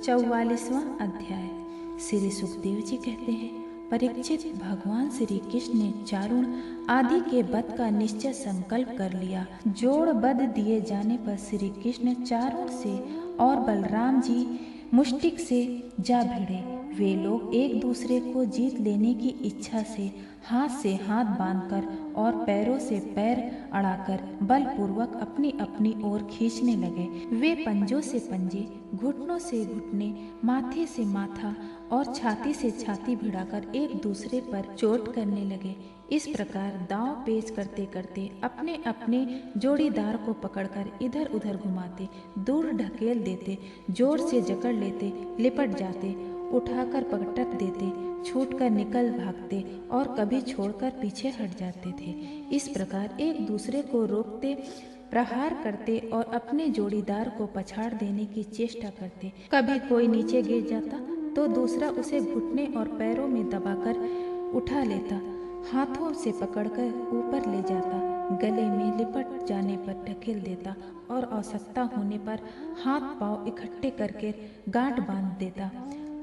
44वां अध्याय। श्री सुखदेव जी कहते हैं, परीक्षित, भगवान श्री कृष्ण ने चारुण आदि के वध का निश्चय संकल्प कर लिया। जोड़ बध दिए जाने पर श्री कृष्ण चारुण से और बलराम जी मुष्टिक से जा भिड़े। वे लोग एक दूसरे को जीत लेने की इच्छा से हाथ बांधकर और पैरों से पैर अड़ाकर बलपूर्वक अपनी अपनी ओर खींचने लगे। वे पंजों से पंजे, घुटनों से घुटने, माथे से माथा और छाती से छाती भिड़ाकर एक दूसरे पर चोट करने लगे। इस प्रकार दांव पेच करते करते अपने अपने जोड़ीदार को पकड़कर इधर उधर घुमाते, दूर ढकेल देते, जोर से जकड़ लेते, लिपट जाते, उठाकर पटक देते, छूटकर निकल भागते और कभी छोड़कर पीछे हट जाते थे। इस प्रकार एक दूसरे को रोकते, प्रहार करते और अपने जोड़ीदार को पछाड़ देने की चेष्टा करते। कभी कोई नीचे गिर जाता तो दूसरा उसे घुटने और पैरों में दबाकर उठा लेता, हाथों से पकड़कर ऊपर ले जाता, गले में लिपट जाने पर ढकेल देता और आवश्यकता होने पर हाथ पांव इकट्ठे करके गांठ बांध देता।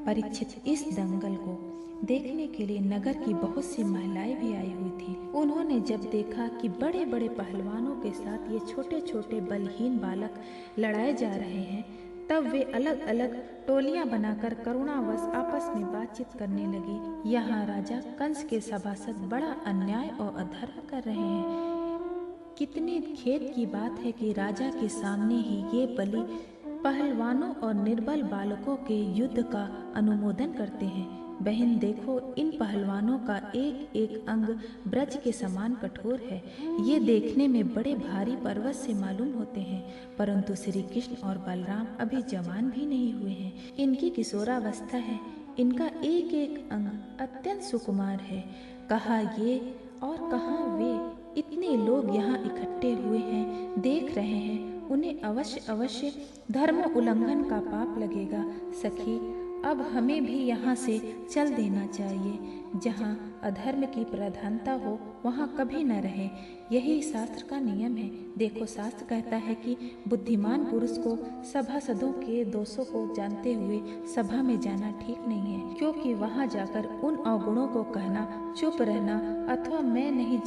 परीक्षित, इस दंगल को देखने के लिए नगर की बहुत सी महिलाएं भी आई हुई थी। उन्होंने जब देखा कि बड़े बड़े पहलवानों के साथ ये छोटे छोटे बलहीन बालक लड़ाए जा रहे हैं, तब वे अलग अलग टोलियां बनाकर करुणावश आपस में बातचीत करने लगी। यहाँ राजा कंस के सभासद बड़ा अन्याय और अधर्म कर रहे हैं। कितने खेद की बात है कि राजा के सामने ही ये बलि पहलवानों और निर्बल बालकों के युद्ध का अनुमोदन करते हैं। बहन देखो, इन पहलवानों का एक एक अंग ब्रज के समान कठोर है। ये देखने में बड़े भारी पर्वत से मालूम होते हैं, परंतु श्री कृष्ण और बलराम अभी जवान भी नहीं हुए हैं। इनकी किशोरावस्था है। इनका एक एक अंग अत्यंत सुकुमार है। कहाँ ये और कहाँ वे, इतने लोग यहाँ इकट्ठे हुए हैं, देख रहे हैं। उन्हें अवश्य अवश्य धर्म उल्लंघन का पाप लगेगा। सखी, अब हमें भी यहाँ से चल देना चाहिए। जहाँ अधर्म की प्रधानता हो वहाँ कभी न रहे। यही शास्त्र का नियम है। देखो, शास्त्र कहता है कि बुद्धिमान पुरुष को सभासदों के दोषों को जानते हुए सभा में जाना ठीक नहीं है, क्योंकि वहाँ जाकर उन अवगुणों को कहना, चुप रहना अथवा मैं नहीं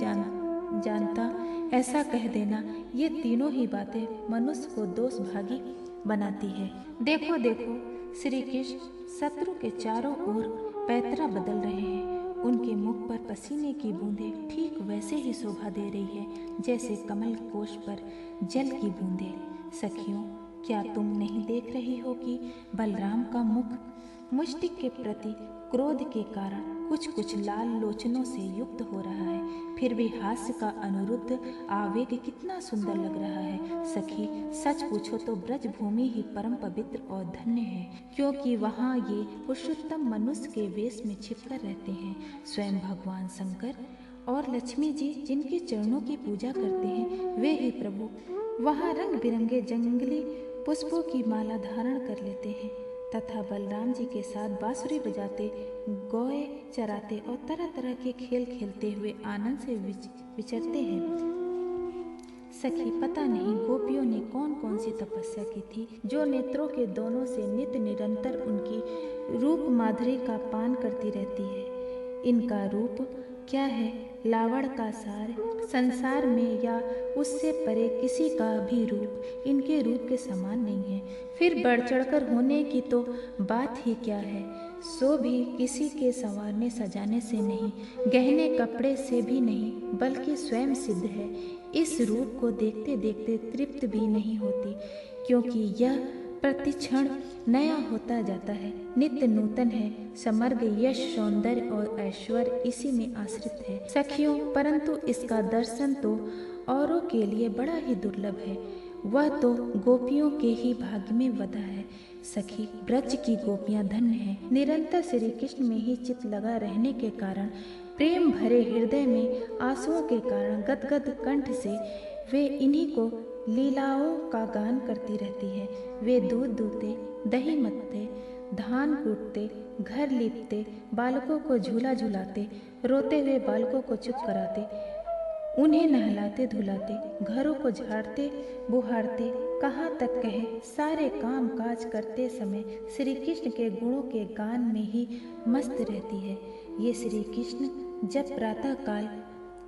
जानता ऐसा कह देना, ये तीनों ही बातें मनुष्य को दोष भागी बनाती है। देखो देखो, श्री कृष्ण शत्रु के चारों ओर पैतरा बदल रहे हैं। उनके मुख पर पसीने की बूंदें ठीक वैसे ही शोभा दे रही है जैसे कमल कोश पर जल की बूंदें। सखियों, क्या तुम नहीं देख रही हो कि बलराम का मुख मुष्टिक के प्रति क्रोध के कारण कुछ कुछ लाल लोचनों से युक्त हो रहा है, फिर भी हास्य का अनुरुद्ध आवेग कितना सुंदर लग रहा है। सखी, सच पूछो तो ब्रज भूमि ही परम पवित्र और धन्य है, क्योंकि वहाँ ये पुरुषोत्तम मनुष्य के वेश में छिपकर रहते हैं। स्वयं भगवान शंकर और लक्ष्मी जी जिनके चरणों की पूजा करते हैं, वे ही प्रभु वहाँ रंग बिरंगे जंगली पुष्पों की माला धारण कर लेते हैं तथा बलराम जी के साथ बांसुरी बजाते, गौए चराते और तरह तरह के खेल खेलते हुए आनंद से विचरते हैं। सखी, पता नहीं गोपियों ने कौन कौन सी तपस्या की थी, जो नेत्रों के दोनों से नित्य निरंतर उनकी रूप माधुरी का पान करती रहती है। इनका रूप क्या है, लावण का सार संसार में या उससे परे किसी का भी रूप इनके रूप के समान नहीं है। फिर बढ़ चढ़कर होने की तो बात ही क्या है, सो भी किसी के संवारने सजाने से नहीं, गहने कपड़े से भी नहीं, बल्कि स्वयं सिद्ध है। इस रूप को देखते देखते तृप्त भी नहीं होती, क्योंकि यह प्रतिक्षण नया होता जाता है, नित्य नूतन है। समग्र यश, सौंदर्य और ऐश्वर्य इसी में आश्रित है। सखियों, परंतु इसका दर्शन तो औरों के लिए बड़ा ही दुर्लभ है। वह तो गोपियों के ही भाग्य में बधा है। सखी, ब्रज की गोपियां धन्य हैं। निरंतर श्री कृष्ण में ही चित्त लगा रहने के कारण, प्रेम भरे हृदय में आंसुओं के कारण गदगद कंठ से वे इन्हीं को लीलाओं का गान करती रहती है। वे दूध दूते, दही मथते, धान कूटते, घर लीपते, बालकों को झूला झुलाते, रोते हुए बालकों को चुप कराते, उन्हें नहलाते धुलाते, घरों को झाड़ते बुहारते, कहाँ तक कहे, सारे काम काज करते समय श्री कृष्ण के गुणों के गान में ही मस्त रहती है। ये श्री कृष्ण जब प्रातः काल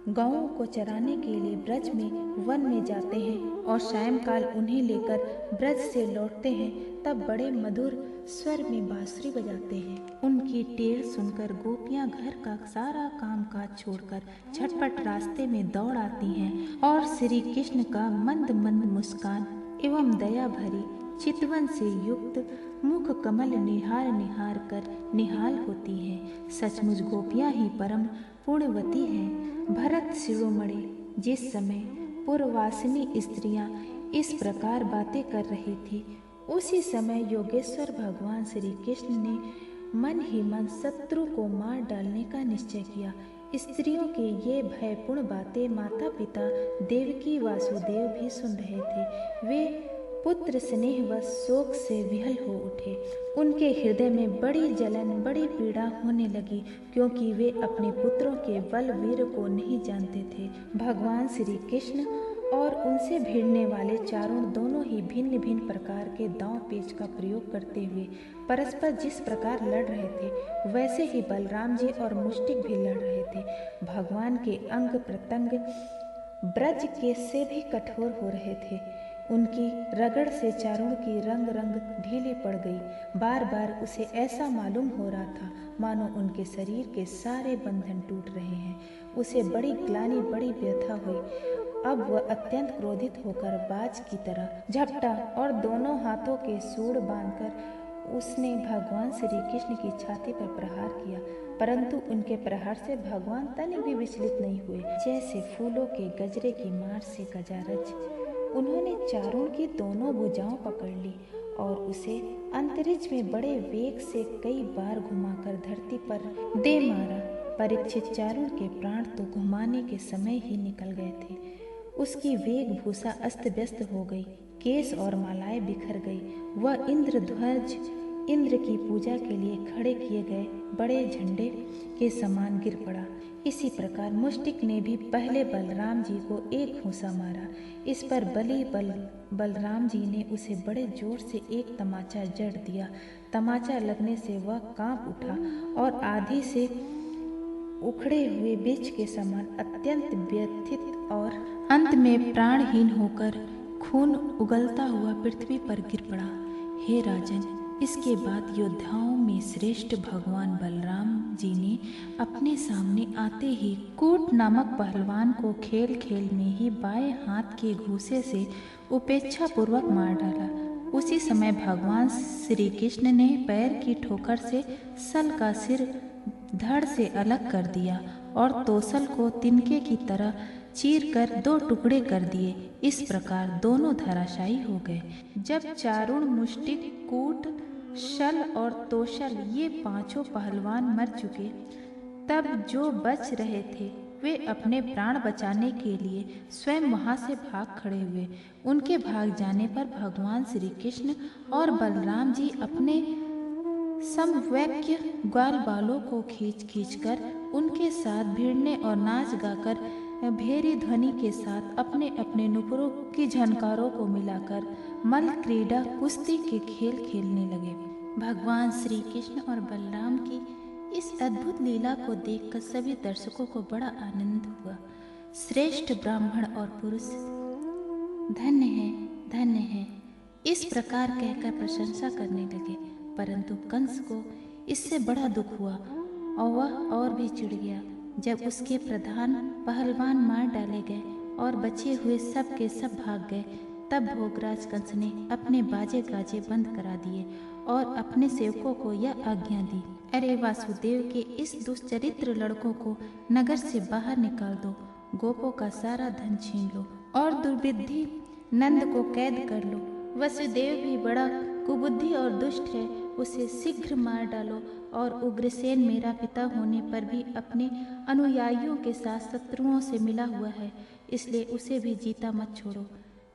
गौओं को चराने के लिए ब्रज में वन में जाते हैं और सायंकाल उन्हें लेकर ब्रज से लौटते हैं, तब बड़े मधुर स्वर में बांसुरी बजाते हैं। उनकी टेर सुनकर गोपियां घर का सारा काम काज छोड़कर झटपट रास्ते में दौड़ आती हैं और श्री कृष्ण का मंद मंद मुस्कान एवं दया भरी चितवन से युक्त मुख कमल निहार निहार कर निहाल होती हैं। सचमुच गोपियां ही परम पुण्यवती हैं। भरत शिरोमणि जिस समय पूर्ववासिनी स्त्रियां इस प्रकार बातें कर रही थी, उसी समय योगेश्वर भगवान श्री कृष्ण ने मन ही मन शत्रु को मार डालने का निश्चय किया। स्त्रियों की ये भयपूर्ण बातें माता पिता देवकी वासुदेव भी सुन रहे थे। वे पुत्र स्नेह व शोक से विहल हो उठे। उनके हृदय में बड़ी जलन, बड़ी पीड़ा होने लगी, क्योंकि वे अपने पुत्रों के बल वीर को नहीं जानते थे। भगवान श्री कृष्ण और उनसे भिड़ने वाले चारुण दोनों ही भिन्न भिन्न प्रकार के दांव पेच का प्रयोग करते हुए परस्पर जिस प्रकार लड़ रहे थे, वैसे ही बलराम जी और मुष्टिक भी लड़ रहे थे। भगवान के अंग प्रत्यंग ब्रज के से भी कठोर हो रहे थे। उनकी रगड़ से चारुण की रंग रंग ढीली पड़ गई। बार बार उसे ऐसा मालूम हो रहा था मानो उनके शरीर के सारे बंधन टूट रहे हैं। उसे बड़ी ग्लानि, बड़ी व्यथा हुई। अब वह अत्यंत क्रोधित होकर बाज की तरह झपटा और दोनों हाथों के सूंड बांधकर उसने भगवान श्री कृष्ण की छाती पर प्रहार किया, परंतु उनके प्रहार से भगवान तनिक भी विचलित नहीं हुए। जैसे फूलों के गजरे की मार से गजारज, उन्होंने चारुण की दोनों भुजाओं पकड़ ली और उसे अंतरिक्ष में बड़े वेग से कई बार घुमाकर धरती पर दे मारा। परीक्षित चारुण के प्राण तो घुमाने के समय ही निकल गए थे। उसकी वेशभूषा अस्त व्यस्त हो गई, केश और मालाएं बिखर गई। वह इंद्रध्वज, इंद्र की पूजा के लिए खड़े किए गए बड़े झंडे के समान गिर पड़ा। इसी प्रकार मुष्टिक ने भी पहले बलराम जी को एक घूंसा मारा। इस पर बलराम जी ने उसे बड़े जोर से एक तमाचा जड़ दिया। तमाचा लगने से वह कांप उठा और आधी से उखड़े हुए वृक्ष के समान अत्यंत व्यथित और अंत में प्राणहीन होकर खून उगलता हुआ पृथ्वी पर गिर पड़ा। हे राजन, इसके बाद योद्धाओं में श्रेष्ठ भगवान बलराम जी ने अपने सामने आते ही कूट नामक पहलवान को खेल खेल में ही बाएं हाथ के घूंसे से उपेक्षा पूर्वक मार डाला। उसी समय भगवान श्री कृष्ण ने पैर की ठोकर से सल का सिर धड़ से अलग कर दिया और तोसल को तिनके की तरह चीर कर दो टुकड़े कर दिए। इस प्रकार दोनों धराशायी हो गए। जब चारुण, मुष्टिक, कूट, शल और तोशल ये पांचों पहलवान मर चुके, तब जो बच रहे थे वे अपने प्राण बचाने के लिए स्वयं वहां से भाग खड़े हुए। उनके भाग जाने पर भगवान श्री कृष्ण और बलराम जी अपने समवैक्य ग्वाल बालों को खींच खींच कर उनके साथ भिड़ने और नाच गाकर भेरी ध्वनि के साथ अपने अपने नुपुरों की झनकारों को मिलाकर मल क्रीड़ा, कुश्ती के खेल खेलने लगे। भगवान श्री कृष्ण और बलराम की इस अद्भुत लीला को देखकर सभी दर्शकों को बड़ा आनंद हुआ। श्रेष्ठ ब्राह्मण और पुरुष धन्य है, धन्य है, इस प्रकार कहकर प्रशंसा करने लगे। परंतु कंस को इससे बड़ा दुख हुआ और वह और भी चिढ़ गया। जब उसके प्रधान पहलवान मार डाले गए और बचे हुए सब के सब भाग गए, तब भोगराज कंस ने अपने बाजे गाजे बंद करा दिए और अपने सेवकों को यह आज्ञा दी, अरे वासुदेव के इस दुष्चरित्र लड़कों को नगर से बाहर निकाल दो, गोपों का सारा धन छीन लो और दुर्बुद्धि नंद को कैद कर लो। वसुदेव भी बड़ा कुबुद्धि और दुष्ट है, उसे शीघ्र मार डालो और उग्रसेन मेरा पिता होने पर भी अपने अनुयायियों के साथ शत्रुओं से मिला हुआ है, इसलिए उसे भी जीता मत छोड़ो।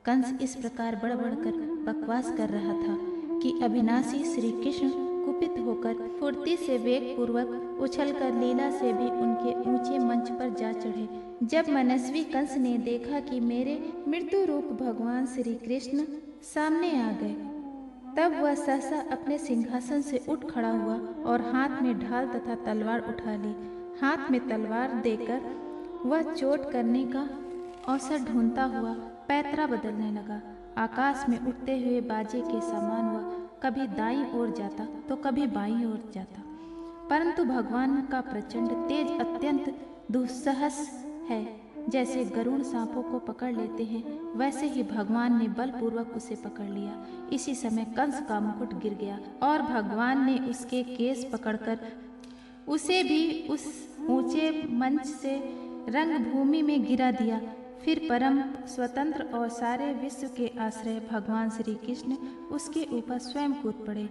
कंस इस प्रकार बढ़ बढ़कर बकवास कर रहा था कि अविनाशी श्री कृष्ण कुपित होकर फुर्ती से वेग पूर्वक उछलकर लीला से भी उनके ऊंचे मंच पर जा चढ़े। जब मनस्वी कंस ने देखा कि मेरे मृत्यु रूप भगवान श्री कृष्ण सामने आ गए। तब वह सहसा अपने सिंहासन से उठ खड़ा हुआ और हाथ में ढाल तथा तलवार उठा ली। हाथ में तलवार देकर वह चोट करने का अवसर ढूंढता हुआ पैतरा बदलने लगा। आकाश में उठते हुए बाजे के समान वह कभी दाईं ओर जाता तो कभी बाईं ओर जाता, परंतु भगवान का प्रचंड तेज अत्यंत दुस्साहस है। जैसे गरुड़ सांपों को पकड़ लेते हैं, वैसे ही भगवान ने बलपूर्वक उसे पकड़ लिया। इसी समय कंस का मुकुट गिर गया और भगवान ने उसके केस पकड़कर उसे भी उस ऊंचे मंच से रंगभूमि में गिरा दिया। फिर परम स्वतंत्र और सारे विश्व के आश्रय भगवान श्री कृष्ण उसके ऊपर स्वयं कूद पड़े।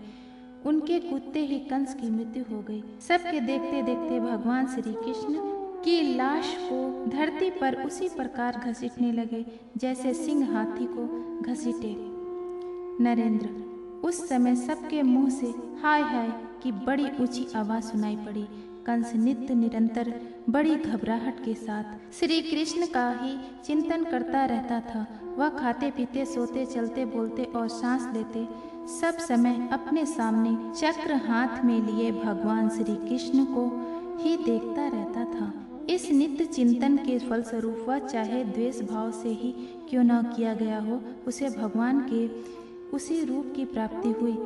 उनके कूदते ही कंस की मृत्यु हो गई। सबके देखते देखते भगवान श्री कृष्ण की लाश को धरती पर उसी प्रकार घसीटने लगे जैसे सिंह हाथी को घसीटे। नरेंद्र, उस समय सबके मुंह से हाय हाय की बड़ी ऊंची आवाज सुनाई पड़ी। कंस नित्य निरंतर बड़ी घबराहट के साथ श्री कृष्ण का ही चिंतन करता रहता था। वह खाते पीते सोते चलते बोलते और सांस लेते सब समय अपने सामने चक्र हाथ में लिए भगवान श्री कृष्ण को ही देखता रहता था। इस नित्य चिंतन के फलस्वरूप वह चाहे द्वेष भाव से ही क्यों न किया गया हो, उसे भगवान के उसी रूप की प्राप्ति हुई,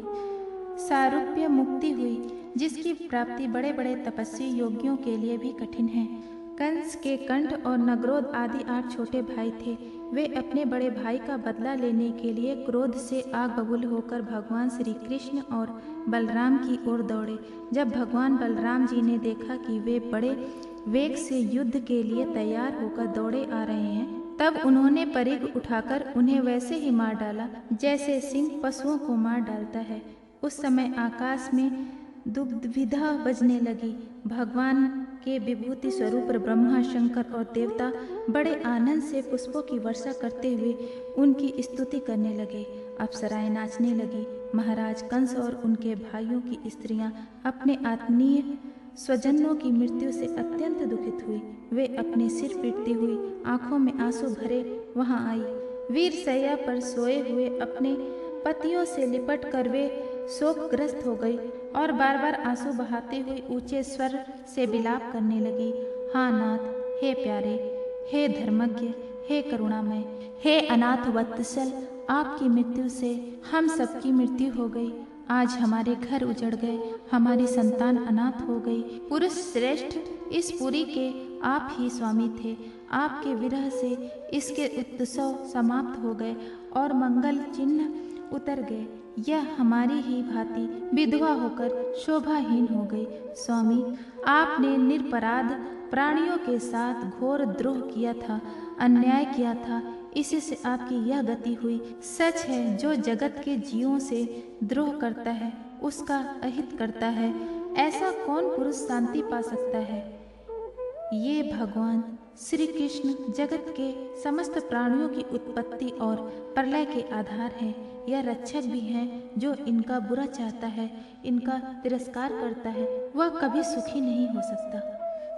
सारूप्य मुक्ति हुई, जिसकी प्राप्ति बड़े बड़े तपस्वी योगियों के लिए भी कठिन है। कंस के कंठ और नगरोध आदि 8 छोटे भाई थे। वे अपने बड़े भाई का बदला लेने के लिए क्रोध से आग बबूल होकर भगवान श्री कृष्ण और बलराम की ओर दौड़े। जब भगवान बलराम जी ने देखा कि वे बड़े वेग से युद्ध के लिए तैयार होकर दौड़े आ रहे हैं, तब उन्होंने परिघ उठाकर उन्हें वैसे ही मार डाला जैसे सिंह पशुओं को मार डालता है। उस समय आकाश में दुग्धविधा बजने लगी। भगवान के विभूति स्वरूप ब्रह्मा, शंकर और देवता बड़े आनंद से पुष्पों की वर्षा करते हुए उनकी स्तुति करने लगे। अप्सराएं नाचने लगी। महाराज कंस और उनके भाइयों की स्त्रियां अपने आत्मीय स्वजनों की मृत्यु से अत्यंत दुखित हुई। वे अपने सिर पीटती हुई आंखों में आंसू भरे वहां आई। वीर सैया पर सोए हुए अपने पतियों से लिपट कर वे शोकग्रस्त हो गई और बार बार आंसू बहाते हुए ऊंचे स्वर से विलाप करने लगी। हाँ नाथ, हे प्यारे, हे धर्मज्ञ, हे करुणामय, हे अनाथ वत्सल, आपकी मृत्यु से हम सबकी मृत्यु हो गई। आज हमारे घर उजड़ गए, हमारी संतान अनाथ हो गई। पुरुष श्रेष्ठ इस पुरी के आप ही स्वामी थे। आपके विरह से इसके उत्सव समाप्त हो गए और मंगल चिन्ह उतर गए। यह हमारी ही भांति विधवा होकर शोभाहीन हो गई। स्वामी, आपने निरपराध प्राणियों के साथ घोर द्रोह किया था, अन्याय किया था, इसी से आपकी यह गति हुई। सच है, जो जगत के जीवों से द्रोह करता है उसका अहित करता है। ऐसा कौन पुरुष शांति पा सकता है? ये भगवान श्री कृष्ण जगत के समस्त प्राणियों की उत्पत्ति और प्रलय के आधार हैं। यह रक्षक भी हैं। जो इनका बुरा चाहता है, इनका तिरस्कार करता है, वह कभी सुखी नहीं हो सकता।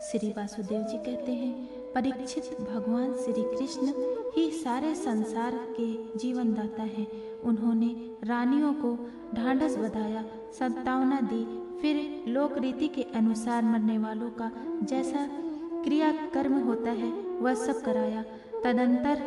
श्री वासुदेव जी कहते हैं, परीक्षित, भगवान श्री कृष्ण ही सारे संसार के जीवन दाता हैं। उन्होंने रानियों को ढांढस बंधाया, संतावना दी, फिर लोक रीति के अनुसार मरने वालों का जैसा क्रिया कर्म होता है वह सब कराया। तदंतर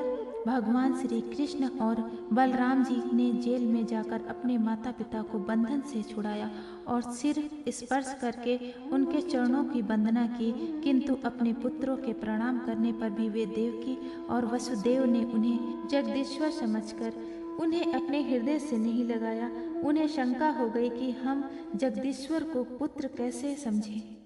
भगवान श्री कृष्ण और बलराम जी ने जेल में जाकर अपने माता पिता को बंधन से छुड़ाया और सिर स्पर्श करके उनके चरणों की वंदना की, किंतु अपने पुत्रों के प्रणाम करने पर भी वे देवकी और वसुदेव ने उन्हें जगदीश्वर समझकर उन्हें अपने हृदय से नहीं लगाया। उन्हें शंका हो गई कि हम जगदीश्वर को पुत्र कैसे समझें।